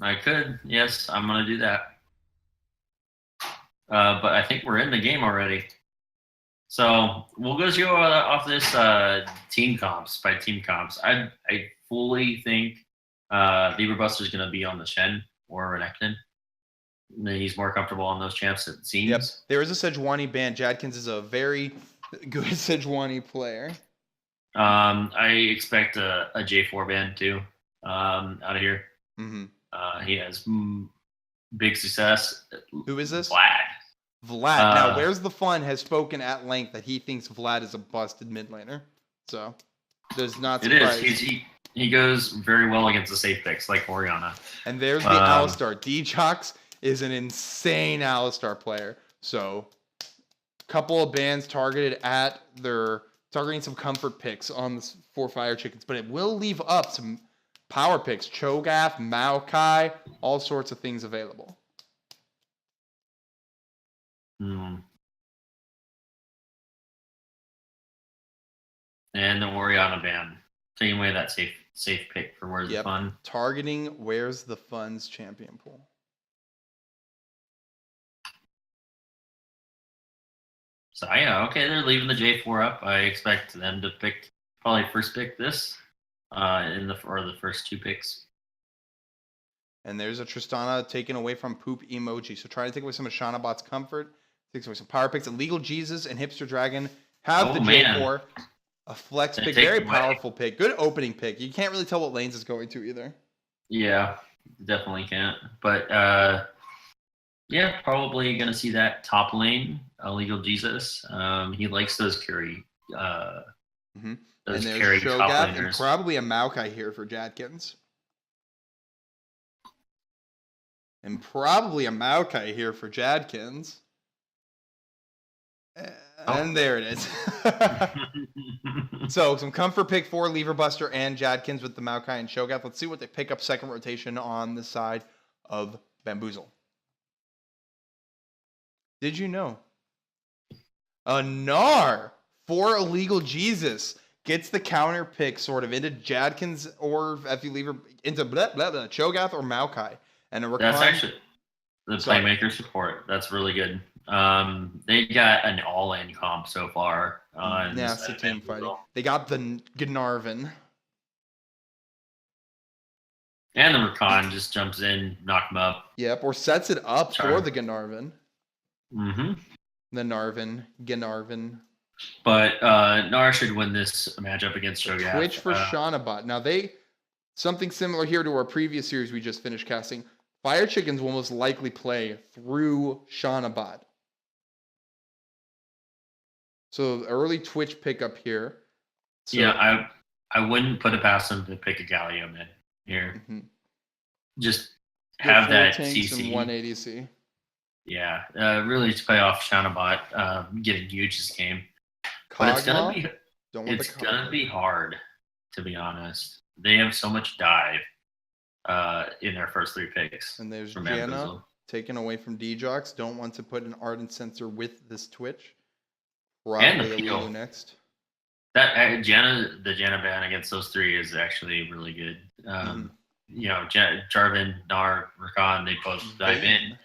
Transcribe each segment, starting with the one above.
I could. Yes, I'm gonna do that. But I think we're in the game already. So we'll go off this team comps by team comps. I fully think Lieber Buster's going to be on the Shen or Renekton. He's more comfortable on those champs, it seems. Yep. There is a Sejuani ban. Jadkins is a very good Sejuani player. I expect a J4 ban too out of here. Mm-hmm. He has big success. Who is this? Vlad. Now, Where's the Fun has spoken at length that he thinks Vlad is a busted mid laner. So, does not surprise. It is. He goes very well against the safe picks like Orianna. And there's the Alistar. Djox is an insane Alistar player. So, couple of bans targeting some comfort picks on the 4 Fire Chickens, but it will leave up some power picks. Cho'Gath, Maokai, all sorts of things available. And the Orianna ban. Taking away that safe pick for Where's the Fun. Targeting Where's the Fun's champion pool. So yeah, okay, they're leaving the J4 up. I expect them to probably first pick this or the first 2 picks. And there's a Tristana taken away from Poop Emoji. So trying to take away some of Shanabot's comfort. Takes away some power picks. Illegal Jesus and Hipster Dragon have the J4. A flex pick. Very powerful pick. Good opening pick. You can't really tell what lanes it's going to either. Yeah, definitely can't. But yeah, probably going to see that top lane. Illegal Jesus. He likes those carry. Those and there's carry Cho'Gath and probably a Maokai here for Jadkins. And probably a Maokai here for Jadkins. And there it is. So some comfort pick for Lieber Buster and Jadkins with the Maokai and Cho'Gath. Let's see what they pick up second rotation on the side of Bamboozle. Did you know? A Gnar for Illegal Jesus gets the counter pick sort of into Jadkins or if you Lieber into Cho'Gath or Maokai. And that's actually the playmaker support. That's really good. They got an all-in comp so far. It's a team fighting. They got the Gnarvin. And the Rakan just jumps in, knock him up. Yep, or sets it up for the Gnarvin. Mm-hmm. The Gnarvin. But Gnar should win this matchup against Cho'Gath. Twitch for Shanabot. Now something similar here to our previous series we just finished casting. Fire Chickens will most likely play through Shanabot. So early Twitch pickup here. So, yeah, I wouldn't put it past them to pick a Galio mid here. Mm-hmm. Just have that CC. And 180C. Yeah, really to play off Shanabot, getting huge this game. But it's gonna be hard, to be honest. They have so much dive in their first 3 picks. And there's Janna taken away from Djox. Don't want to put an Ardent Sensor with this Twitch. And the Peel next. That the Janna ban against those 3 is actually really good. You know, Jarvan, Gnar, Rakan, they both dive in.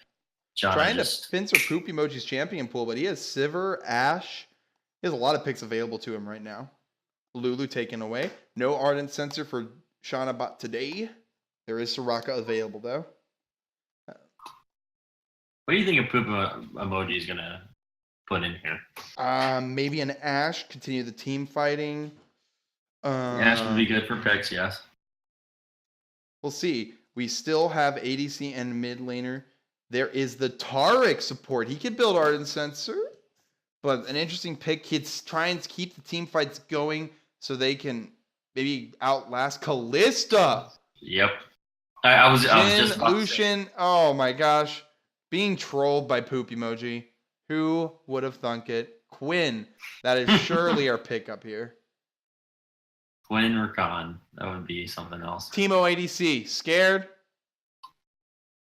Trying to Finster Poop Emoji's champion pool, but he has Sivir, Ashe. He has a lot of picks available to him right now. Lulu taken away. No Ardent Sensor for Shanabot today. There is Soraka available, though. What do you think a Poop Emoji is going to put in here? Maybe an Ashe. Continue the team fighting. Ashe would be good for picks, yes. We'll see. We still have ADC and mid laner. There is the Taric support. He could build Ardent Sensor, but an interesting pick. He's trying to keep the team fights going so they can maybe outlast Kalista. Yep. I was just Lucian. Oh my gosh. Being trolled by Poop Emoji. Who would have thunk it? Quinn. That is surely our pickup here. Quinn or Khan. That would be something else. Teemo ADC. Scared?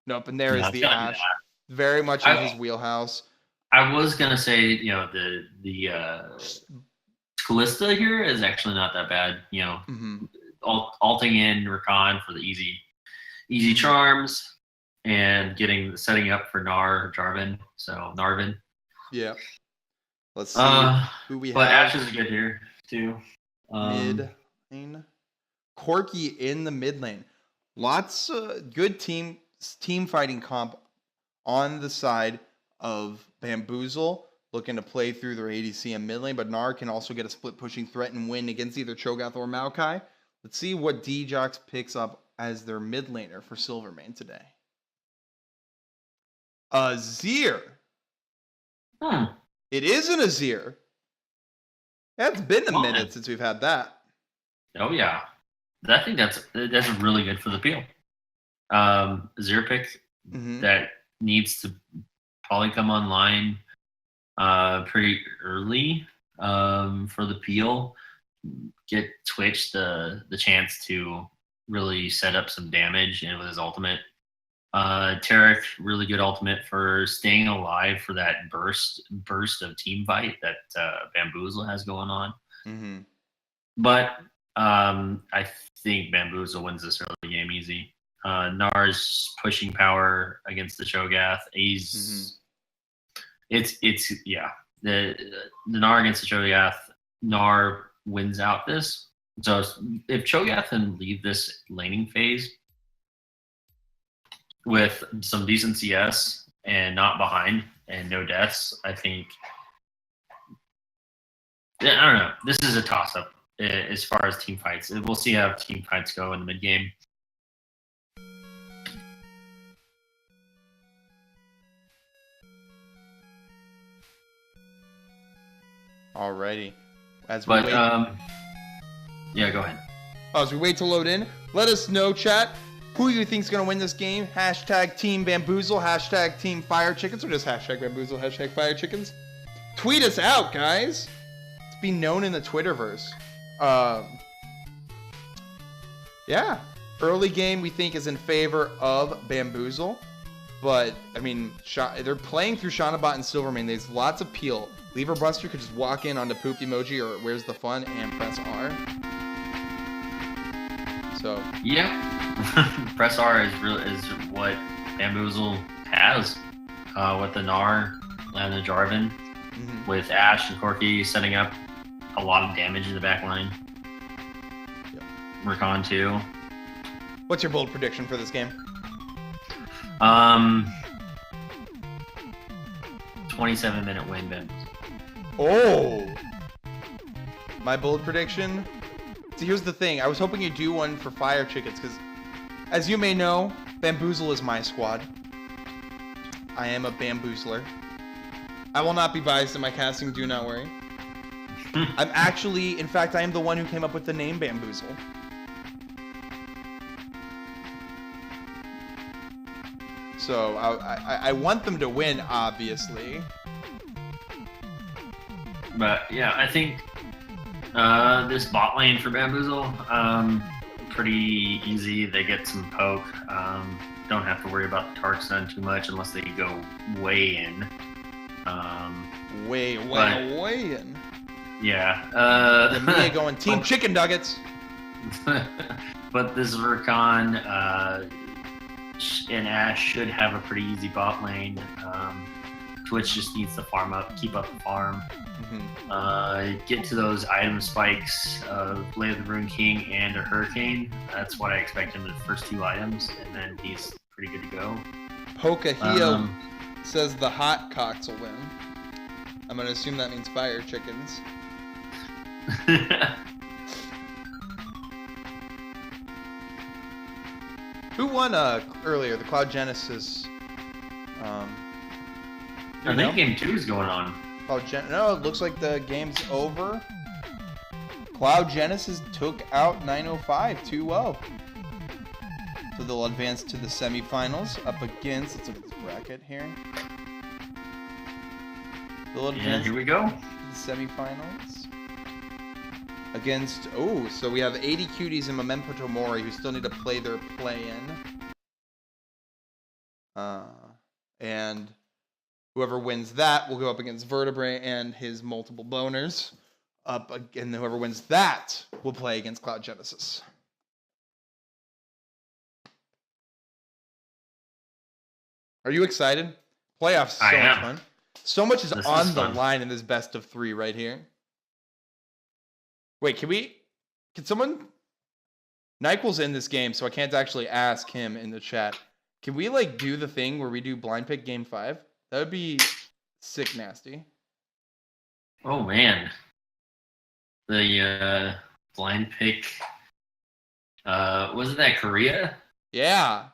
Nope. And there is the Ashe. Very much in his wheelhouse. I was going to say, you know, the Kalista here is actually not that bad. You know, alting in Rakan for the easy easy charms, and setting up for Jarvan. So Narvin. Yeah. Let's see who we But have. Ash is good here too. Mid lane. Corky in the mid lane. Lots of good team fighting comp on the side of Bamboozle, looking to play through their ADC and mid lane, but Gnar can also get a split pushing threat and win against either Cho'Gath or Maokai. Let's see what Djox picks up as their mid laner for Silvermane today. Azir. It is an Azir. It's been a minute since we've had that. Oh yeah, I think that's really good for the peel. Azir pick that needs to probably come online pretty early for the peel. Get Twitch the chance to really set up some damage and with his ultimate. Tarek, really good ultimate for staying alive for that burst of team fight that Bamboozle has going on. But I think Bamboozle wins this early game easy. Gnar's pushing power against the Cho'Gath. The Gnar against the Cho'Gath, Gnar wins out this. So if Cho'Gath can leave this laning phase with some decent CS and not behind and no deaths, I think, I don't know. This is a toss-up as far as team fights. We'll see how team fights go in the mid-game. Alrighty. Yeah, go ahead. As we wait to load in, let us know, chat, who you think's going to win this game. Hashtag Team Bamboozle, hashtag Team Fire Chickens, or just hashtag Bamboozle, hashtag Fire Chickens. Tweet us out, guys. Let's be known in the Twitterverse. Yeah. Early game, we think, is in favor of Bamboozle. But, I mean, they're playing through Shanabot and Silvermane. There's lots of peel. Lever Buster could just walk in on the poop emoji or where's the fun and press R. So yeah, press R is what Bamboozle has with the Gnar and the Jarvan, with Ash and Corky setting up a lot of damage in the back line. Yep. Rakan too. What's your bold prediction for this game? 27-minute win, Bamboozle. Oh! My bold prediction? See, here's the thing. I was hoping you'd do one for Fire Chickens, because, as you may know, Bamboozle is my squad. I am a Bamboozler. I will not be biased in my casting, do not worry. I'm actually, in fact, I am the one who came up with the name Bamboozle. So, I want them to win, obviously. But, yeah, I think this bot lane for Bamboozle, pretty easy. They get some poke. Don't have to worry about the Tark stun too much unless they go way in. Way in. Yeah. Mia going Team Chicken Nuggets. But this Rakan and Ash should have a pretty easy bot lane. Twitch just needs to farm up, keep up the farm. Get to those item spikes of Blade of the Rune King and a Hurricane. That's what I expect him in the first two items, and then he's pretty good to go. Pokahio says the hot cocks will win. I'm going to assume that means Fire Chickens. Who won earlier? The Cloud Genesis. I think game 2 is going on. No, it looks like the game's over. Cloud Genesis took out 905 2-0. So they'll advance to the semifinals up against, let's look at this bracket here. They'll advance here we go. To the semifinals. Against, so we have 80 Cuties and Memento Mori who still need to play their play-in. And whoever wins that will go up against Vertebrae and his multiple boners. And whoever wins that will play against Cloud Genesis. Are you excited? Playoffs so I much am. fun. So much is This on is the fun. line in this best of 3 right here. Wait, can someone... NyQuil's in this game, so I can't actually ask him in the chat. Can we, like, do the thing where we do blind pick game 5? That would be sick nasty. Oh man, the blind pick. Wasn't that Korea? Yeah.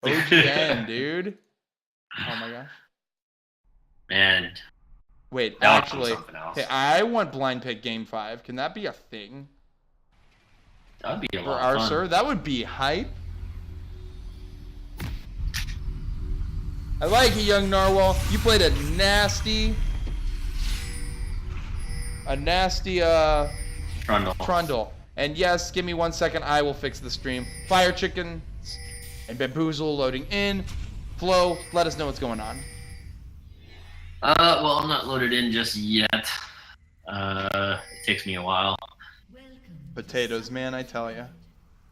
OGN, dude. Oh my gosh. Man, Wait, that was actually, something else. hey, I want blind pick game 5. Can that be a thing That'd be a for lot our of fun. server? That would be hype. I like it, young narwhal. You played a nasty Trundle. And yes, give me 1 second. I will fix the stream. Fire Chickens and Bamboozle loading in. Flo, let us know what's going on. Well, I'm not loaded in just yet. It takes me a while. Potatoes, man, I tell ya.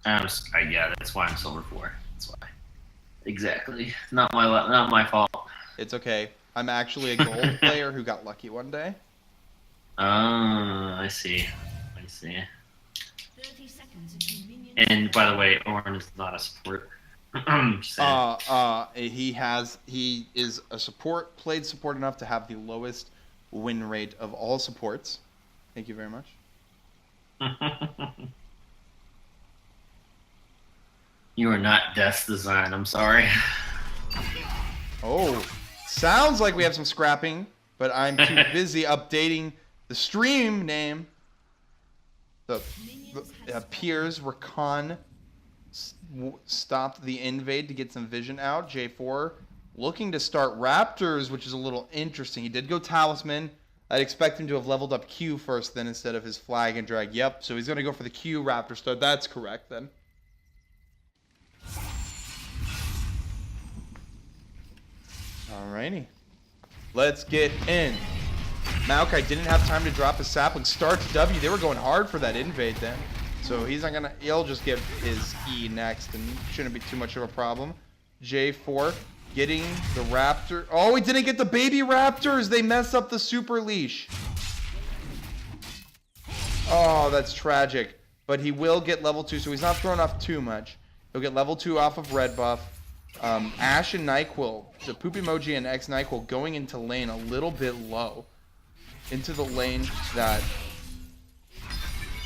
Yeah, that's why I'm silver 4. That's why. Exactly. Not my fault. It's okay. I'm actually a gold player who got lucky one day. I see. 30 seconds. And by the way, Orin is not a support. He is a support, played support enough to have the lowest win rate of all supports. Thank you very much. You are not Death's Design, I'm sorry. Oh, sounds like we have some scrapping, but I'm too busy updating the stream name. The Piers Rakan stopped the invade to get some vision out. J4 looking to start Raptors, which is a little interesting. He did go Talisman. I'd expect him to have leveled up Q first then instead of his flag and drag. Yep, so he's going to go for the Q Raptor start. That's correct then. Alrighty. Let's get in. Maokai didn't have time to drop his sapling. Start to W. They were going hard for that invade then. So he's not gonna, he'll just get his E next and shouldn't be too much of a problem. J4 getting the Raptor. Oh, he didn't get the baby Raptors. They mess up the super leash. Oh, that's tragic. But he will get level 2, so he's not thrown off too much. He'll get level 2 off of red buff. Ash and NyQuil, the poop emoji and X NyQuil going into lane a little bit low. Into the lane that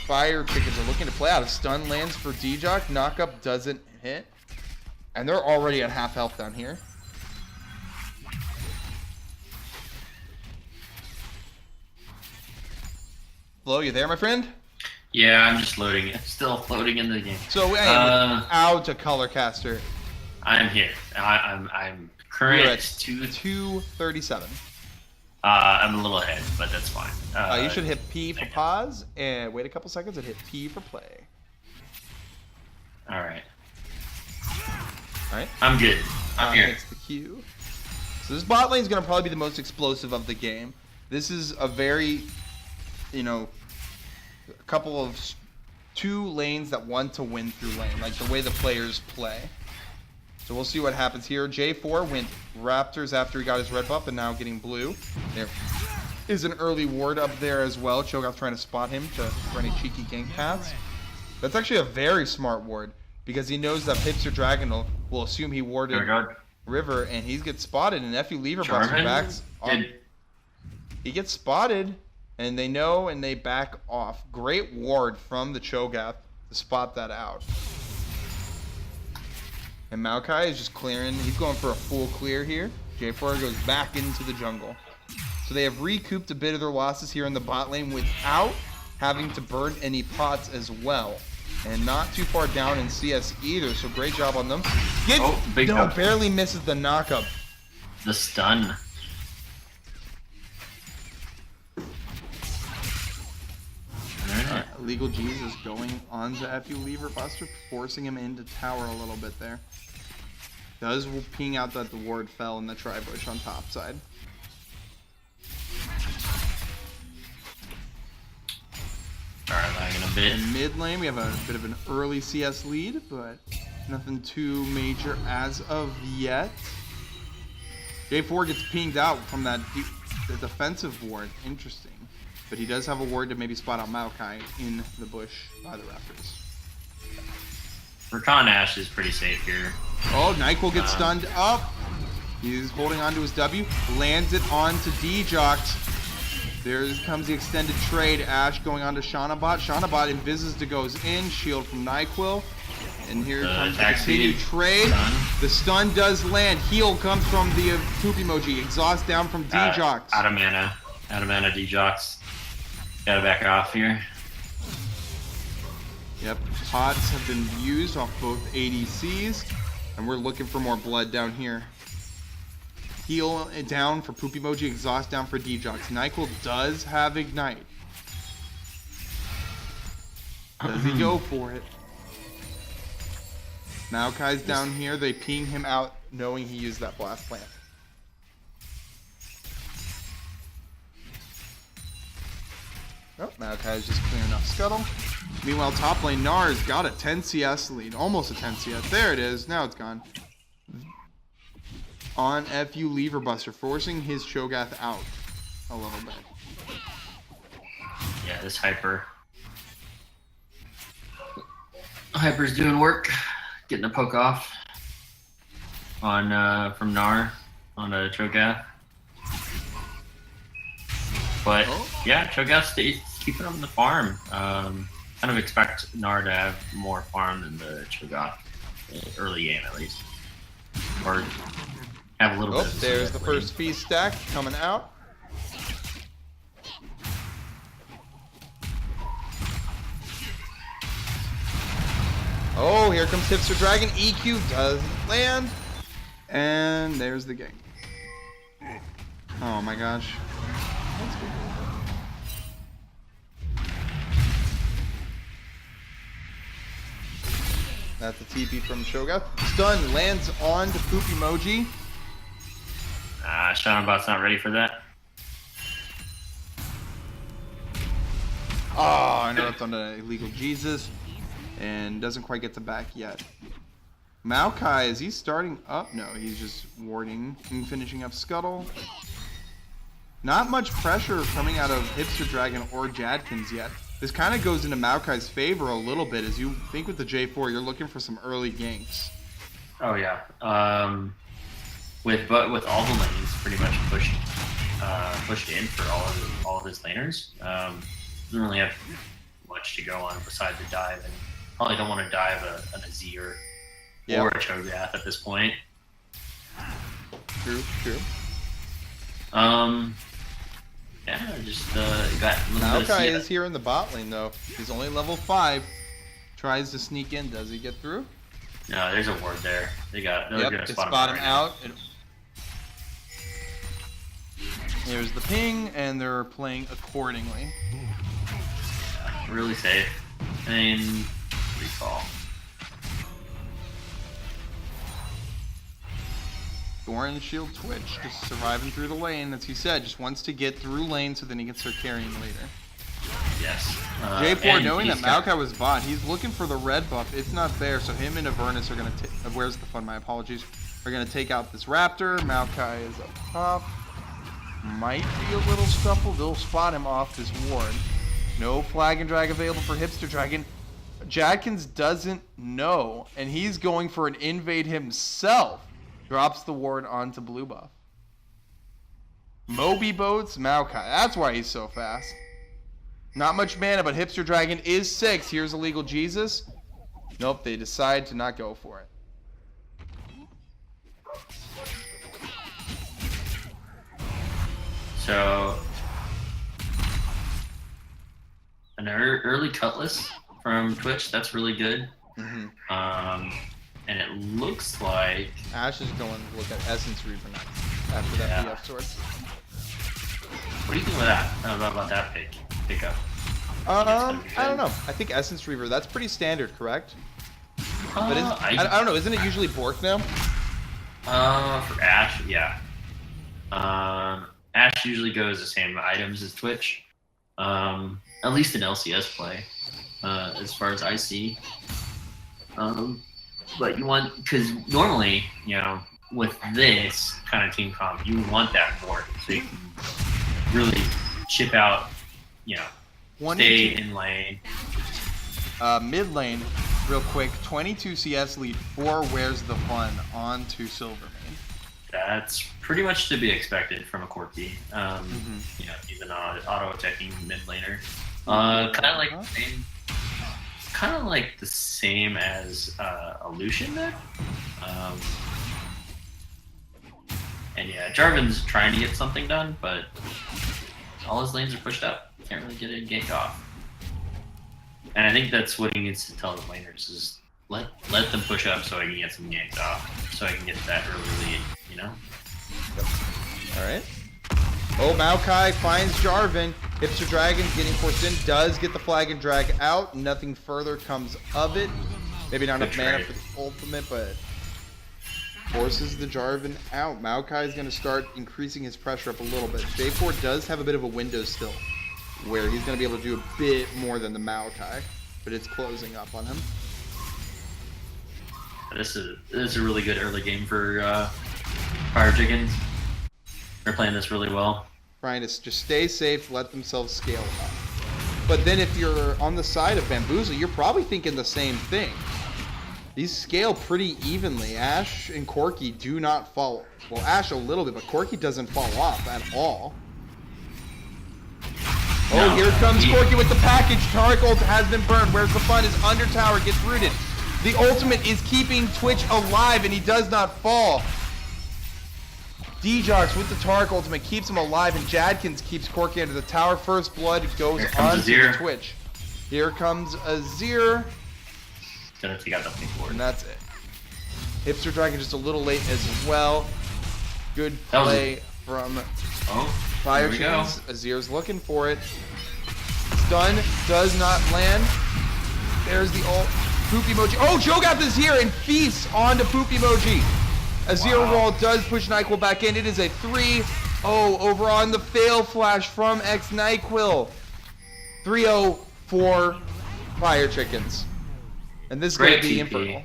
Fire Chickens are looking to play out. Of stun lands for D-Jock. Knockup doesn't hit. And they're already at half health down here. Flo, you there, my friend? Yeah, I'm just loading it. Still floating in the game. So I am out to Colorcaster. I'm here. I'm current You're at 2. 237. I'm a little ahead, but that's fine. You should hit P for pause and wait a couple seconds and hit P for play. All right. All right. I'm good. I'm here. Hits the Q. So this bot lane is going to probably be the most explosive of the game. This is a very, a couple of 2 lanes that want to win through lane, like the way the players play. So we'll see what happens here. J4 went Raptors after he got his red buff and now getting blue. There is an early ward up there as well. Cho'Gath trying to spot him for any cheeky gank paths. That's actually a very smart ward because he knows that Hipster Dragon will assume he warded River and he gets spotted and FU Lever Buster backs off. He gets spotted and they know and they back off. Great ward from the Cho'Gath to spot that out. And Maokai is just clearing. He's going for a full clear here. J4 goes back into the jungle. So they have recouped a bit of their losses here in the bot lane without having to burn any pots as well. And not too far down in CS either, so great job on them. Barely misses the knockup. The stun. Legal Jesus going on to FU Lever Buster, forcing him into tower a little bit there. Does ping out that the ward fell in the tri-bush on top side. Alright, lagging a bit. In mid lane, we have a bit of an early CS lead, but nothing too major as of yet. J4 gets pinged out from that the defensive ward. Interesting. But he does have a ward to maybe spot out Maokai in the bush by the Raptors. Rakan Ash is pretty safe here. Oh, NyQuil gets stunned up. He's holding on to his W. Lands it onto D-Jocked. There comes the extended trade. Ash going on to Shanabot. Shanabot invises to goes in. Shield from NyQuil. And here comes the continued trade. Stun. The stun does land. Heal comes from the poop emoji. Exhaust down from D-Jocks. Out of mana. Out of mana, D-Jocks. Gotta back off here. Yep, pots have been used off both ADCs. And we're looking for more blood down here. Heal down for poop emoji. Exhaust down for D-Jocks. NyQuil does have Ignite. Does he go for it? Maokai's down here. They ping him out knowing he used that blast plant. Oh, Maokai's just clearing off Scuttle. Meanwhile, top lane Nar's got a 10 CS lead. Almost a 10 CS. There it is. Now it's gone. On FU Lever Buster, forcing his Cho'Gath out a little bit. Yeah, this Hyper's doing work. Getting a poke off on from Gnar on a Cho'Gath. But yeah, Cho'Gath stays keeping him in the farm. Kind of expect Gnar to have more farm than the Cho'Gath early game at least, or have a little bit. Of there's the first feast stack coming out. Oh, here comes Hipster Dragon. EQ does land. And there's the gang. Oh my gosh. That's good. That's a TP from Cho'Gath. Stun lands on to Poop Emoji. Shanabot's not ready for that. Oh, I know it's on the illegal Jesus. And doesn't quite get to back yet. Maokai, is he starting up? No, he's just warding and finishing up Scuttle. Not much pressure coming out of Hipster Dragon or Jadkins yet. This kind of goes into Maokai's favor a little bit, as you think with the J4, you're looking for some early ganks. Oh yeah. With all the lanes pretty much pushed in for all of his laners. Doesn't really have much to go on besides the dive, and probably don't want to dive an Azir or a Cho'Gath at this point. True. Yeah, just got a little Maokai bit of is here in the bot lane though. He's only level 5. Tries to sneak in. Does he get through? No, there's a ward there. They're gonna spot him out. There's the ping, and they're playing accordingly. Yeah, really safe. And recall. Goran Shield Twitch, just surviving through the lane, as he said, just wants to get through lane so then he can start carrying later. Yes. J4 knowing that Maokai was bot, he's looking for the red buff. It's not there, so him and Avernus are going to where's the fun? My apologies. Are going to take out this Raptor. Maokai is up top. Might be a little scuffle. They'll spot him off this ward. No flag and drag available for Hipster Dragon. Jadkins doesn't know, and he's going for an invade himself. Drops the ward onto blue buff. Moby boats Maokai. That's why he's so fast. Not much mana, but Hipster Dragon is 6. Here's illegal Jesus. Nope, they decide to not go for it. So, an early Cutlass from Twitch. That's really good. And it looks like Ash is going to look at Essence Reaver next after that BF sword. What do you think about that? I don't know about that pickup. I don't know. I think Essence Reaver, that's pretty standard, correct? But I don't know. Isn't it usually Bork now? For Ash, yeah. Ash usually goes the same items as Twitch. At least in LCS play, as far as I see. But you want, because normally, with this kind of team comp, you want that board so you can really chip out, you know, stay in lane. Mid lane, real quick, 22 CS lead, 4 Where's the Fun on to Silvermane. That's pretty much to be expected from a Corki. You know, he's an auto-attacking mid laner. Kind of like the same as a Lucian there. And yeah, Jarvan's trying to get something done, but all his lanes are pushed up. Can't really get a gank off. And I think that's what he needs to tell the laners is let them push up so I can get some ganks off, so I can get that early lead, you know? Yep. Alright. Oh, Maokai finds Jarvan. Hipster Dragon getting forced in, does get the flag and drag out. Nothing further comes of it. Maybe not enough mana for the ultimate, but forces the Jarvan out. Maokai is going to start increasing his pressure up a little bit. J4 does have a bit of a window still, where he's going to be able to do a bit more than the Maokai, but it's closing up on him. This is a really good early game for Fire Chickens. They're playing this really well. Trying to just stay safe, let themselves scale up. But then if you're on the side of Bamboozle, you're probably thinking the same thing. These scale pretty evenly. Ashe and Corki do not fall. Well, Ashe a little bit, but Corki doesn't fall off at all. Oh, here comes Corki with the package. Taric ult has been burned. Where's the Fun? Is under tower, gets rooted. The ultimate is keeping Twitch alive, and he does not fall. Djox with the Taric ultimate keeps him alive, and Jadkins keeps Corki under the tower. First blood goes on to the Twitch. Here comes Azir. Gonna take out the pink board. And that's it. Hipster Dragon just a little late as well. Good play from Fire Chickens. Azir's looking for it. Stun does not land. There's the ult. Poop emoji. Oh, Cho'Gath is here and feasts onto Poop emoji. Azir wall does push NyQuil back in. It is a 3-0 over on the fail flash from X-NyQuil. 3-0 for Fire Chickens. And this is going to be infernal.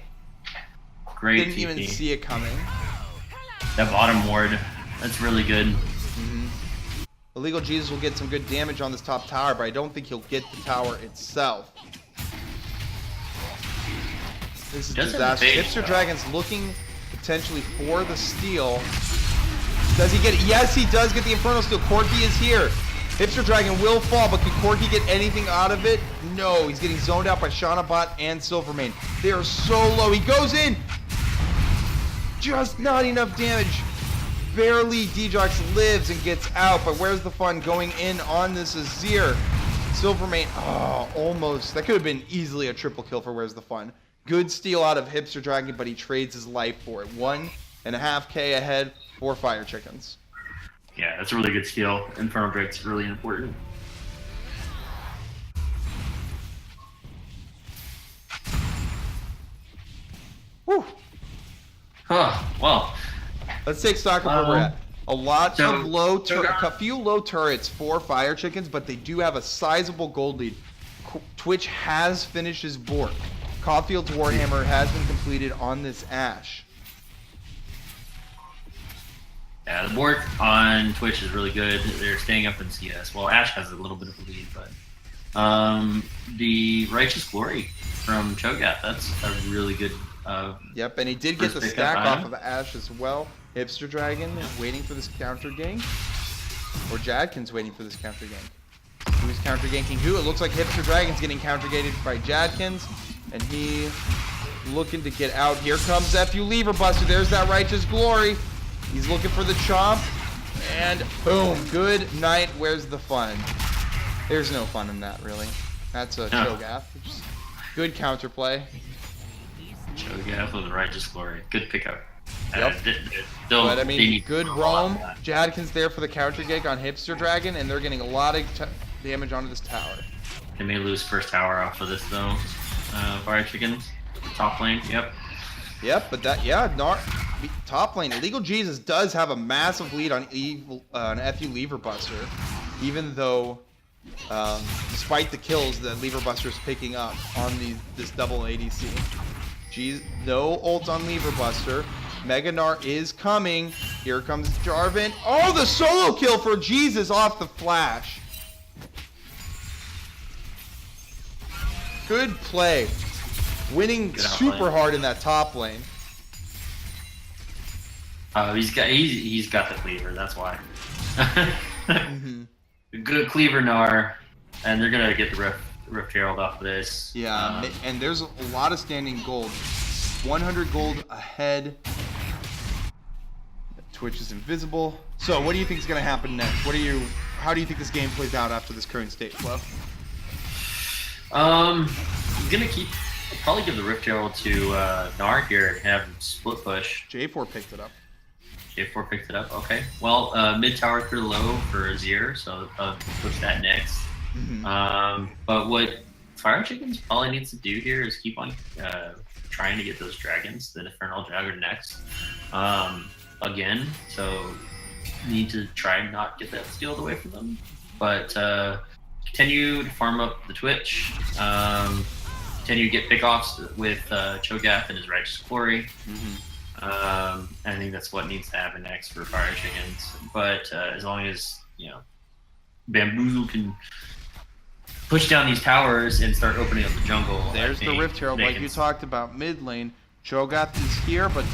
Great Didn't even see it coming. That bottom ward, that's really good. Illegal Jesus will get some good damage on this top tower, but I don't think he'll get the tower itself. This is disaster. Hipster Dragon's looking potentially for the steal. Does he get it? Yes, he does get the Infernal Steal. Corki is here. Hipster Dragon will fall, but can Corki get anything out of it? No, he's getting zoned out by Shanabot and Silvermane. They are so low. He goes in. Just not enough damage. Barely Djox lives and gets out, but where's the Fun going in on this Azir? Silvermane, oh, almost. That could have been easily a triple kill for Where's the Fun. Good steal out of Hipster Dragon, but he trades his life for it. 1.5K ahead for Fire Chickens. Yeah, that's a really good steal. Infernal Drake's really important. Whew. Well. Let's take stock of where we're at. A lot of a few low turrets for Fire Chickens, but they do have a sizable gold lead. Twitch has finished his board. Caulfield's Warhammer has been completed on this Ashe. Yeah, the board on Twitch is really good. They're staying up in CS. Well, Ashe has a little bit of a lead, but the Righteous Glory from Cho'Gath, that's a really good yep, and he did get the stack off of Ashe as well. Hipster Dragon is waiting for this counter gank. Or Jadkin's waiting for this counter gank. Who's counter ganking who? It looks like Hipster Dragon's getting counter gated by Jadkins. And he looking to get out. Here comes FU Lever Buster. There's that Righteous Glory. He's looking for the chomp. And boom. Good night. Where's the Fun? There's no fun in that, really. That's a Cho'Gath. Good counterplay. Cho'Gath with the Righteous Glory. Good pickup. Yep. But I mean, good roam. Jadkin's there for the counter gig on Hipster Dragon, and they're getting a lot of damage onto this tower. They may lose first tower off of this though. Fire Chickens, top lane. Yep, but that top lane. Illegal Jesus does have a massive lead on FU Lever Buster, even though despite the kills that Lever Buster is picking up on this double ADC. No ult on Lever Buster. Mega Gnar is coming. Here comes Jarvan. Oh, the solo kill for Jesus off the flash. Good play. Winning super hard in that top lane. He's got the cleaver. That's why. Good cleaver Gnar, and they're gonna get the Rift Herald off of this. Yeah, and there's a lot of standing gold. 100 gold ahead. Twitch is invisible. So, what do you think is gonna happen next? How do you think this game plays out after this current state, Flo? I'm gonna probably give the Rift Herald to Gnar here and have him split push. J4 picked it up. J4 picked it up. Okay. Well, mid tower clear low for Azir, so push that next. But what Fire Chickens probably needs to do here is keep on trying to get those dragons, the Infernal Jagger next. Again, so need to try and not get that stealed away from them. But continue to farm up the Twitch. Continue to get pickoffs with Cho'Gath and his Righteous Glory. I think that's what needs to happen next for Fire Chickens. But as long as Bamboozle can push down these towers and start opening up the jungle. There's the Rift Herald, like you talked about, mid lane. Cho'Gath is here, but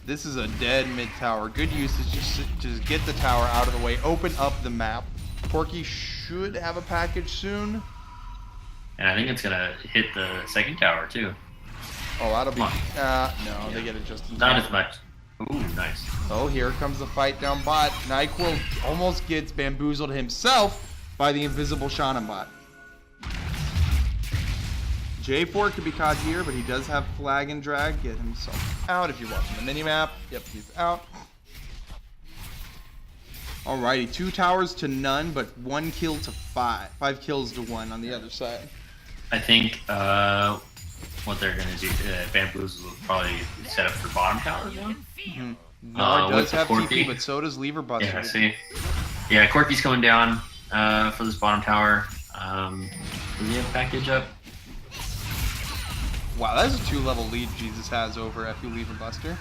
this is a dead mid tower. Good usage, just get the tower out of the way, open up the map. Corki should have a package soon. And I think it's gonna hit the second tower too. Oh, that'll be no, they get it just in time. Not as much. Ooh, nice. Oh, here comes the fight down bot. NyQuil almost gets bamboozled himself by the invisible Shaman bot. J4 could be caught here, but he does have flag and drag. Get himself out if you're watching the minimap. Yep, he's out. Alrighty, 2 towers to none, but 1 kill to 5. 5 kills to 1 on the other side. I think what they're going to do, Bamboozle will probably set up for bottom tower again. Gnar does have TP, but so does Lever Buster. Yeah, I see. Yeah, Corki's coming down for this bottom tower. Does he have package up? Wow, that's a 2-level lead Jesus has over FU Lever Buster.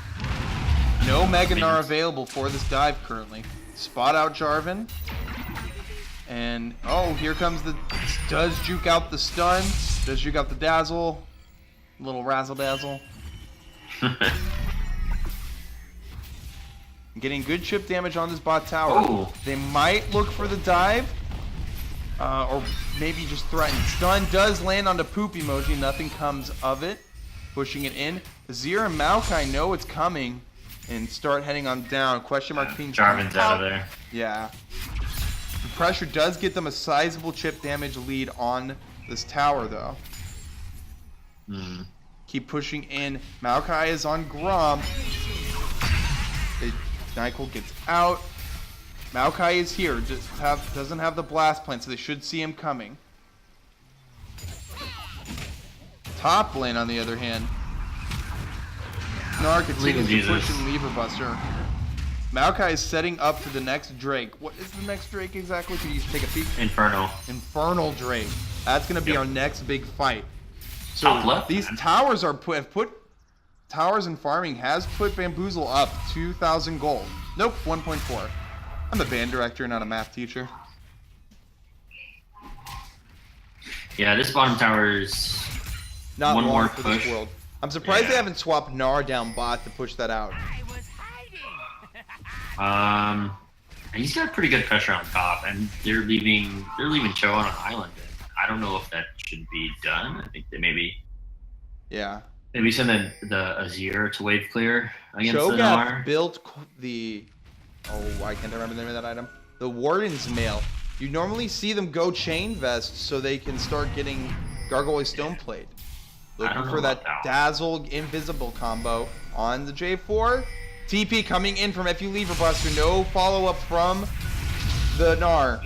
No Mega Gnar available for this dive currently. Spot out Jarvan. And, oh, here comes does juke out the stun. Does juke out the dazzle. Little razzle dazzle. Getting good chip damage on this bot tower. Oh. They might look for the dive. Or maybe just threaten. Stun does land on the poop emoji. Nothing comes of it. Pushing it in. Azir and Maokai know it's coming and start heading on down. Question mark ping. Jarvan's out of there. Yeah. The pressure does get them a sizable chip damage lead on this tower, though. Keep pushing in. Maokai is on Grom. NyQuil gets out. Maokai is here. Doesn't have the blast plant, so they should see him coming. Top lane, on the other hand. Gnar continues to push and Lever Buster. Maokai is setting up for the next Drake. What is the next Drake exactly? Can you take a peek? Infernal Drake. That's going to be our next big fight. So these towers have put towers and farming has put Bamboozle up 2,000 gold. Nope, 1.4. I'm a band director, not a math teacher. Yeah, this bottom tower is not one more for push. This world. I'm surprised they haven't swapped Gnar down bot to push that out. He's got pretty good pressure on top, and they're leaving Cho on an island. I don't know if that should be done. I think they maybe send the Azir to wave clear against the Gnar. Built the I can't remember the name of that item. The Warden's Mail. You normally see them go Chain Vest so they can start getting Gargoyle Stoneplate. Looking for that Dazzle Invisible combo on the J4. TP coming in from FU Lever Buster. No follow-up from the Gnar.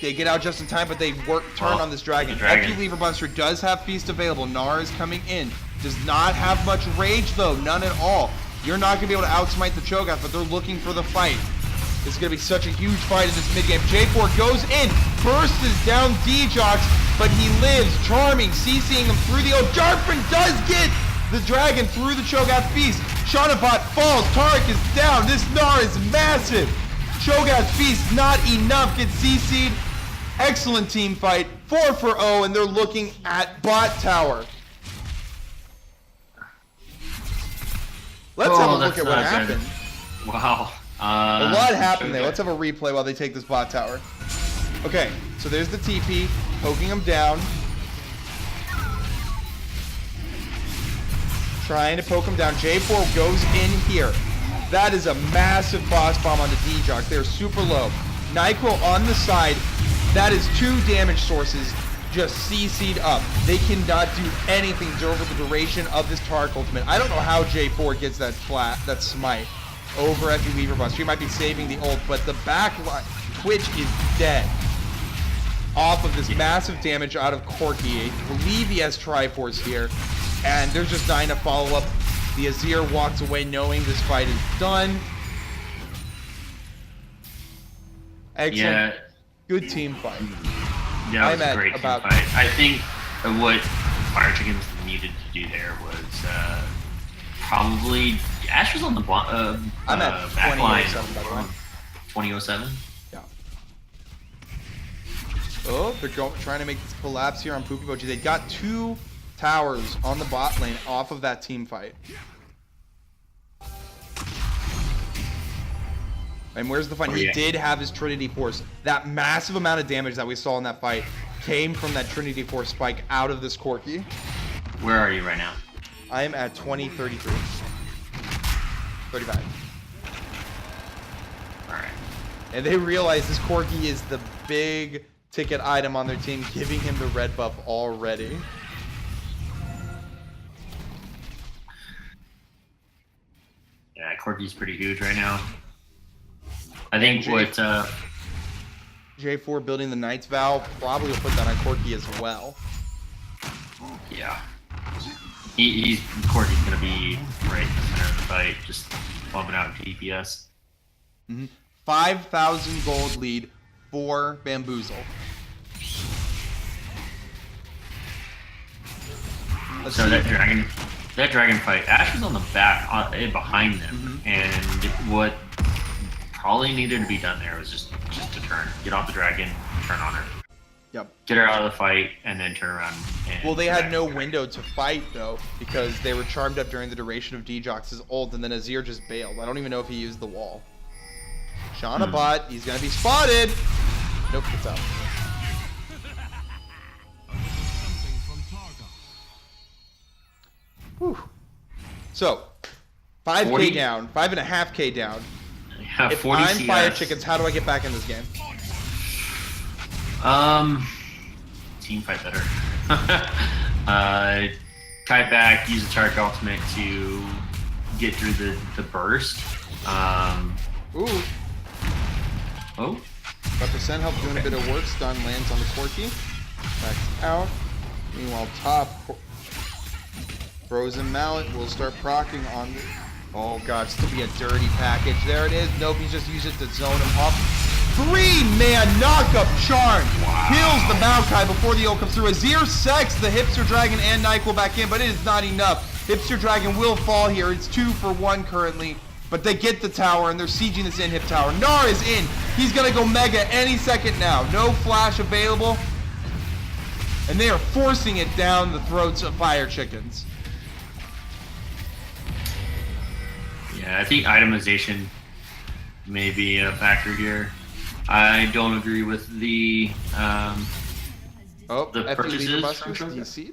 They get out just in time, but they turn on this dragon. FU Lever Buster does have Feast available. Gnar is coming in. Does not have much rage, though. None at all. You're not going to be able to outsmite the Cho'Gath, but they're looking for the fight. This is going to be such a huge fight in this mid-game. J4 goes in, bursts down D-Jox, but he lives. Charming, CCing him through the... Jarvan does get The dragon through the Cho'Gath Feast. Shadowbot falls. Taric is down. This Gnar is massive. Cho'Gath Feast not enough. Gets CC'd. Excellent team fight. 4 for 0, and they're looking at bot tower. Let's have a look at what happened. Wow. A lot happened there. Let's have a replay while they take this bot tower. Okay, so there's the TP, poking him down. Trying to poke him down. J4 goes in here. That is a massive boss bomb on the D-Jock. They're super low. NyQuil on the side. That is 2 damage sources just CC'd up. They cannot do anything over the duration of this Taric ultimate. I don't know how J4 gets that smite over at the Weaver Bus. She might be saving the ult, but the back line, Twitch is dead. Off of this massive damage out of Corki. I believe he has Triforce here. And there's just dying to follow up. The Azir walks away knowing this fight is done. Excellent. Yeah. Good team fight. Yeah, it was a great team fight. I think what Fire Chickens needed to do there was probably Ash was on the I'm at 2007 by the way. 2007. Yeah. Oh, they're trying to make this collapse here on Poopy Boji. They got 2 towers on the bot lane off of that team fight. And where's the fun? He did have his Trinity Force. That massive amount of damage that we saw in that fight came from that Trinity Force spike out of this Corki. Where are you right now? I am at 2033. 35. Alright. And they realize this Corki is the big ticket item on their team, giving him the red buff already. Yeah, Corki's pretty huge right now. I think J4 building the Knight's Vow probably will put that on Corki as well. Yeah. Corki's gonna be right in the center of the fight, just bumping out DPS. 5,000 gold lead for Bamboozle. So that dragon fight, Ash was on the back, behind them, and what probably needed to be done there was just to turn, get off the dragon, turn on her. Yep. Get her out of the fight, and then turn around. Well, they had no window to fight though, because they were charmed up during the duration of D-Jox's ult, and then Azir just bailed. I don't even know if he used the wall. Shauna bot, he's gonna be spotted. Nope, it's out. Whew. So, 5K 40? down, 5.5K down. Yeah, If 40 I'm CS. Fire Chickens, how do I get back in this game? Team fight better. Kite back, use the Taric ultimate to get through the burst. Ooh. Oh. But percent help doing a bit of work. Stun lands on the Corki. Backs out. Meanwhile, top Frozen Mallet will start procking on the... Oh god, it's gonna be a dirty package. There it is. Nope, he's just used it to zone him up. 3-man knockup charm. Kills the Maokai before the ult comes through. Azir Sex, the Hipster Dragon, and NyQuil back in, but it is not enough. Hipster Dragon will fall here. It's 2 for 1 currently. But they get the tower, and they're sieging this in-hip tower. Gnar is in. He's gonna go mega any second now. No flash available. And they are forcing it down the throats of Fire Chickens. Yeah, I think itemization may be a factor here. I don't agree with the purchases from Cho'Gath.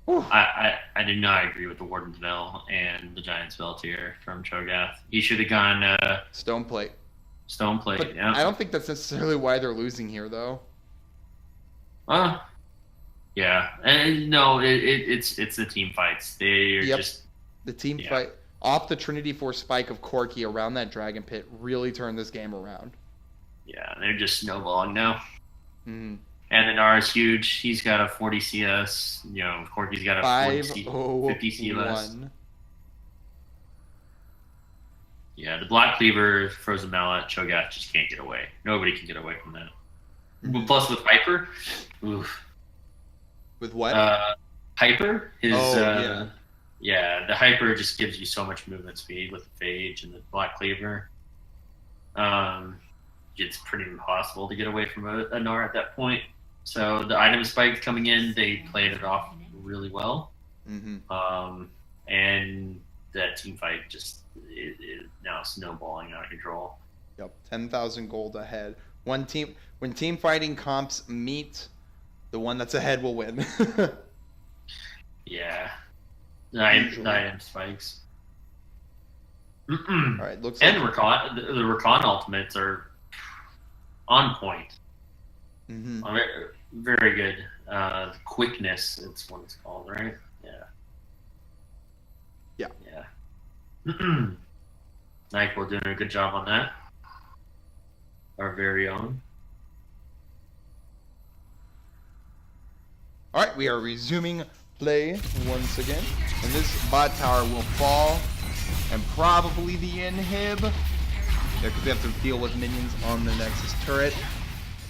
I do not agree with the Warden's Veil and the Giant's Belt here from Cho'Gath. He should have gone Stone Plate. Stone Plate, but yeah. I don't think that's necessarily why they're losing here, though. Yeah, and no, it's the team fights. They're just the team fight off the Trinity Force spike of Corki around that Dragon Pit really turned this game around. Yeah, they're just snowballing now. And the Gnar is huge. He's got a 40 CS. You know, Corki's got a 50 CS. Yeah, the Black Cleaver, Frozen Mallet, Cho'Gath just can't get away. Nobody can get away from that. Plus with Piper, oof. With what? Hyper is yeah. The Hyper just gives you so much movement speed with the Phage and the Black Cleaver. It's pretty impossible to get away from a Gnar at that point. So the item spikes coming in, they played it off really well. And that team fight just is now snowballing out of control. Yep, 10,000 gold ahead. When team fighting comps meet, the one that's ahead will win. Yeah, the item spikes. All right, looks and like the Rakan ultimates are on point. Very good. Quickness, it's what it's called, right? Yeah. Nike, we're doing a good job on that. Our very own. All right, we are resuming play once again, and this bot tower will fall, and probably the inhib. Yeah, because we have to deal with minions on the Nexus turret.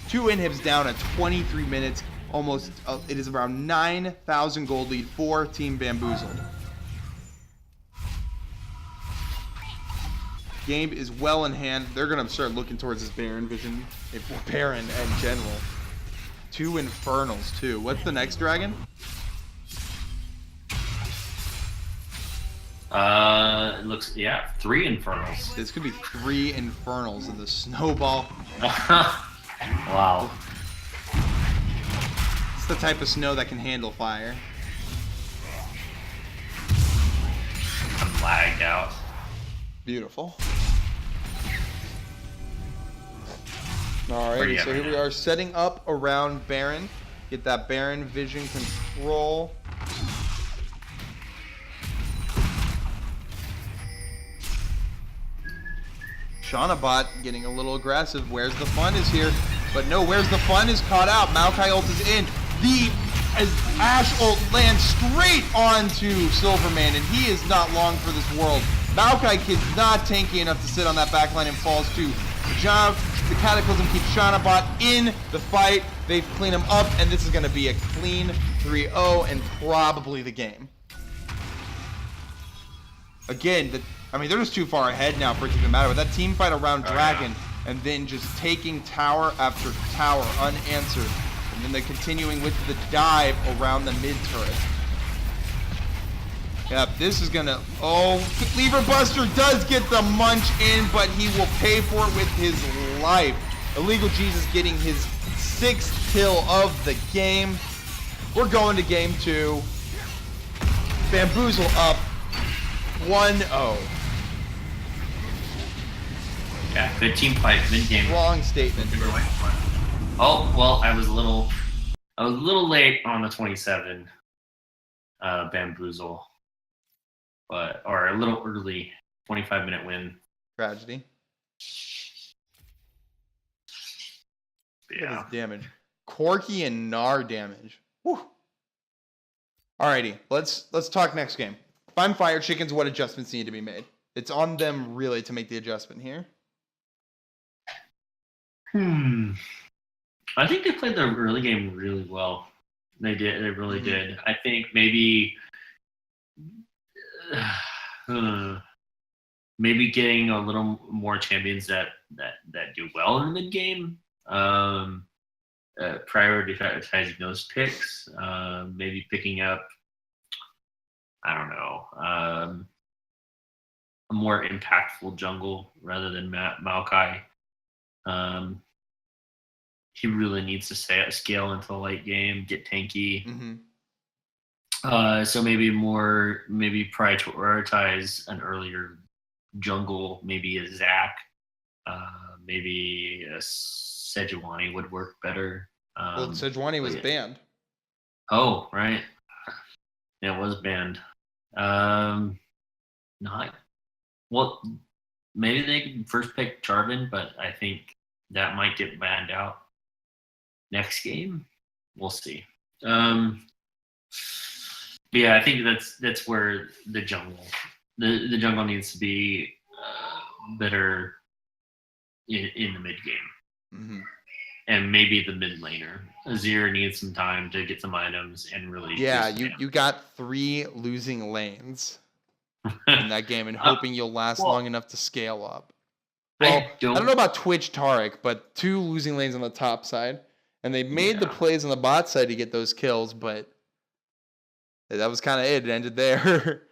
2 inhibs down at 23 minutes. Almost, it is around 9,000 gold lead for Team Bamboozled. Game is well in hand. They're going to start looking towards this Baron vision. Baron in general. 2 Infernals, too. What's the next dragon? It looks, 3 Infernals. This could be 3 Infernals of the snowball. Wow. It's the type of snow that can handle fire. I'm lagged out. Beautiful. Alright, so here we are setting up around Baron. Get that Baron vision control. Shanabot getting a little aggressive. Where's the fun is here. But no, where's the fun is caught out. Maokai ult is in. As Ashe ult lands straight onto Silverman, and he is not long for this world. Maokai Kid's not tanky enough to sit on that backline and falls to the Cataclysm keeps Shanabot in the fight. They clean him up, and this is going to be a clean 3-0 and probably the game. Again, they're just too far ahead now for it to even matter. With that team fight around Dragon, and then just taking tower after tower unanswered, and then they're continuing with the dive around the mid turret. Yep, this is gonna. Oh, Lever Buster does get the munch in, but he will pay for it with his life. Illegal Jesus getting his 6th kill of the game. We're going to game 2. Bamboozle up 1-0. Yeah, good team fight mid-game. Wrong statement. Oh, well, I was a little late on the 27 Bamboozle. Or a little early, 25-minute win. Tragedy. Yeah. Damage. Corki and Gnar damage. Whew. Alrighty, let's talk next game. If I'm Fire Chickens, what adjustments need to be made? It's on them really to make the adjustment here. I think they played the early game really well. They did. They really did. I think maybe getting a little more champions that do well in the mid game. Prioritizing those picks. Maybe picking up, I don't know, a more impactful jungle rather than Maokai. He really needs to scale into the late game, get tanky. So maybe prioritize an earlier jungle, maybe a Zac, maybe a Sejuani would work better. Well, Sejuani was banned. Oh, right. Yeah, it was banned. Maybe they can first pick Jarvan, but I think that might get banned out next game. We'll see. Yeah, I think that's where the jungle needs to be better in the mid game. and maybe the mid laner. Azir needs some time to get some items and really. Yeah, do some you got 3 losing lanes in that game, and hoping you'll last long enough to scale up. Well, I don't know about Twitch Tarek, but 2 losing lanes on the top side, and they made the plays on the bot side to get those kills, but that was kind of it. It ended there.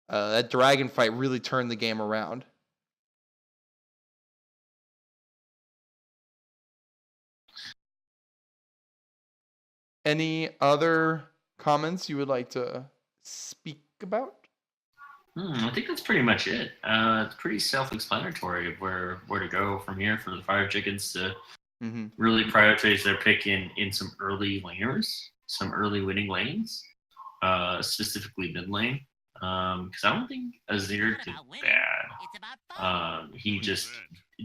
That dragon fight really turned the game around. Any other comments you would like to speak about? I think that's pretty much it. It's pretty self-explanatory of where to go from here for the Fire Chickens to really prioritize their pick in some early laners, some early winning lanes, specifically mid lane. Because I don't think Azir did bad. He just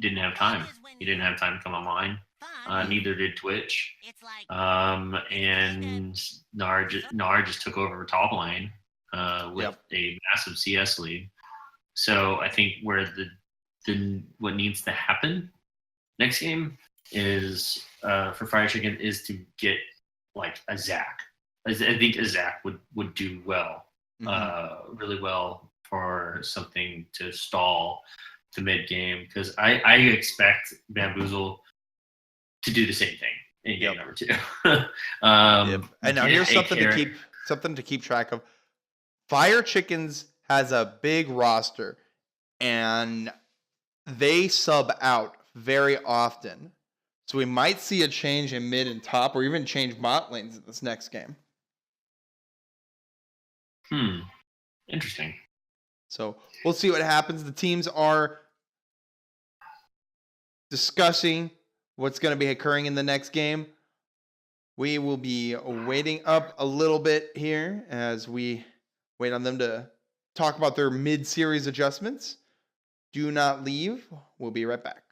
didn't have time. He didn't have time to come online. Neither did Twitch. And Nar just took over top lane with a massive CS lead. So I think where what needs to happen next game is for Fire Chicken is to get like a Zac. I think a Zac would do well, really well for something to stall the mid game, because I expect Bamboozle to do the same thing in game number 2. And now here's something to keep track of. Fire Chickens has a big roster, and they sub out very often. So we might see a change in mid and top, or even change bot lanes in this next game. Interesting. So we'll see what happens. The teams are discussing what's going to be occurring in the next game. We will be waiting up a little bit here as we wait on them to talk about their mid-series adjustments. Do not leave. We'll be right back.